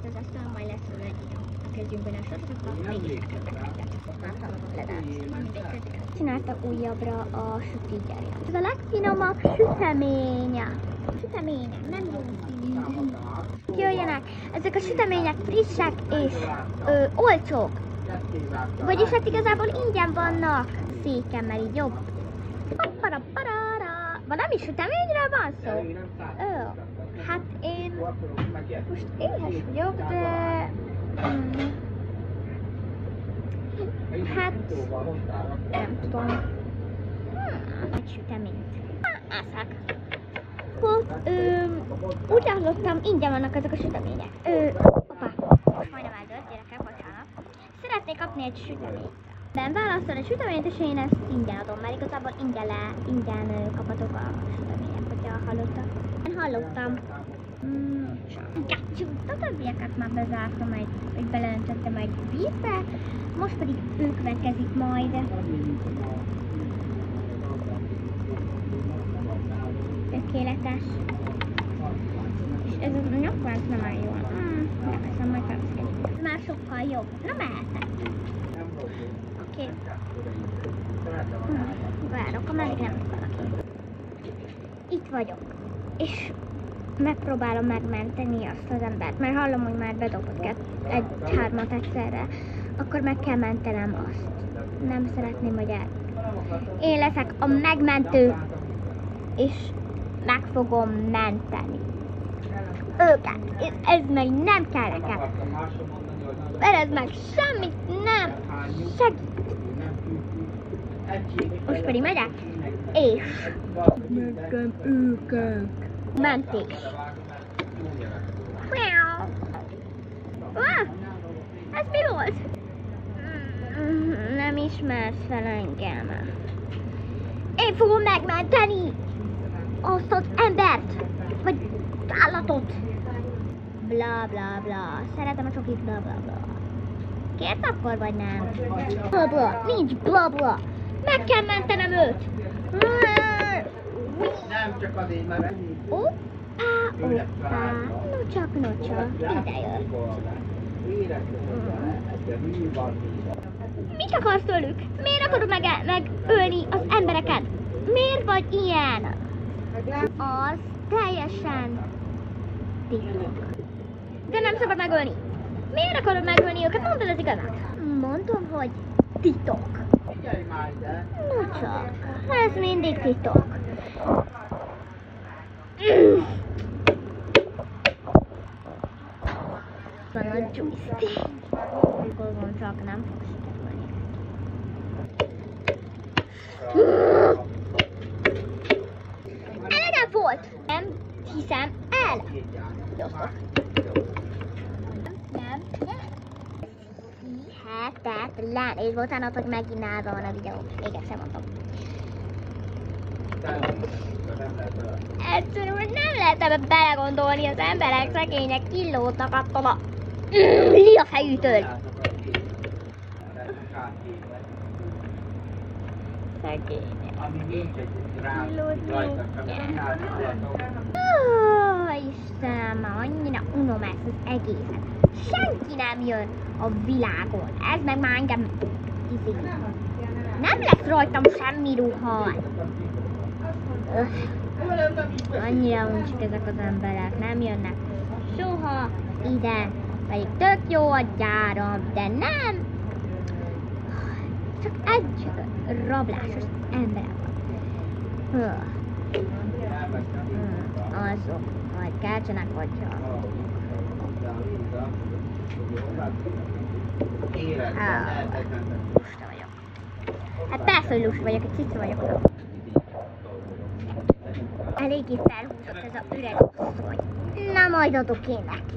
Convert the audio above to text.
itt az asztalon, majd lesz az egy kezdjünk benne a sorozatot, akkor mégis csináltak újabbra a sütőgyárját. Ez a legfinomabb süteménye. Sütemények, nem jó színű. Jöjjenek! Ezek a sütemények frissek és olcsók. Vagyis hát igazából ingyen vannak. Székemmel így jobb. Valami süteményről van szó? Hát én most éhes vagyok, de... hát... nem tudom. Egy süteményt. Eszek. Úgy hallottam, ingyen vannak ezek a sütemények. Opa, most majdnem eldőlt, gyerekek, bocsánat. Szeretnék kapni egy süteményt. Nem válaszol egy süteményt, és én ezt ingyen adom, mert igazából ingyen kaphatok a sütemények, hogyha hallottak. Én hallottam. A többieket már bezártam, vagy beleöntöttem egy vízbe, most pedig ő következik majd. Tökéletes. És ez a nyaklánc nem áll jól. Nem eszem, majd felszkedik. Ez már sokkal jobb. Na mehetek. Oké. Várok, ameddig nem valaki. Itt vagyok. És megpróbálom megmenteni azt az embert, mert hallom, hogy már bedobott egy-hármat egyszerre. Akkor meg kell mentenem azt. Nem szeretném, hogy én leszek a megmentő, és meg fogom menteni őket. Ez meg nem kell nekem. Mert ez meg semmit nem segít. Most pedig megyek, és megem őket. Mentés. Ez mi volt? Nem ismersz fel engem. Én fogom megmenteni azt az embert, vagy állatot. Bla bla bla. Szeretem a csokit, bla bla bla. Kért akkor vagy nem? Bla bla. Nincs bla bla. Meg kell mentenem őt. Nem csak azért, mert Nocsak, ide jön. Mit akarsz tőlük? Miért akarod megölni az embereket? Miért vagy ilyen? Az teljesen titok. De nem szabad megölni. Miért akarod megölni őket? Mondod az igazat. Mondom, hogy titok. Nocsak, ez mindig titok. Van a joystick. Gondolom csak nem fog sikerülni. Elegem volt! Nem hiszem el! Gyosztok. Nem. Hihetetlen. És bocsánat, hogy megint állva van a videó. Még egyszer mondom. Egyszerűen nem lehet ebbe belegondolni, az emberek szegények killódnak attól a lila fejűtől. Szegények. Istenem, már annyira unom ezt az egészet. Senki nem jön a világon. Ez meg már engem izé. Nem lesz rajtam semmi ruha. Annyira uncsik ezek az emberek, nem jönnek soha ide, pedig tök jó a gyáram, de nem. Csak egy rablásos emberek van. Azok, majd keltsenek, hogyha... Lusta vagyok. Hát persze, hogy lusta vagyok, egy cica vagyok. Eléggé felhúzott ez a öreg asszony. Na majd adok én neki.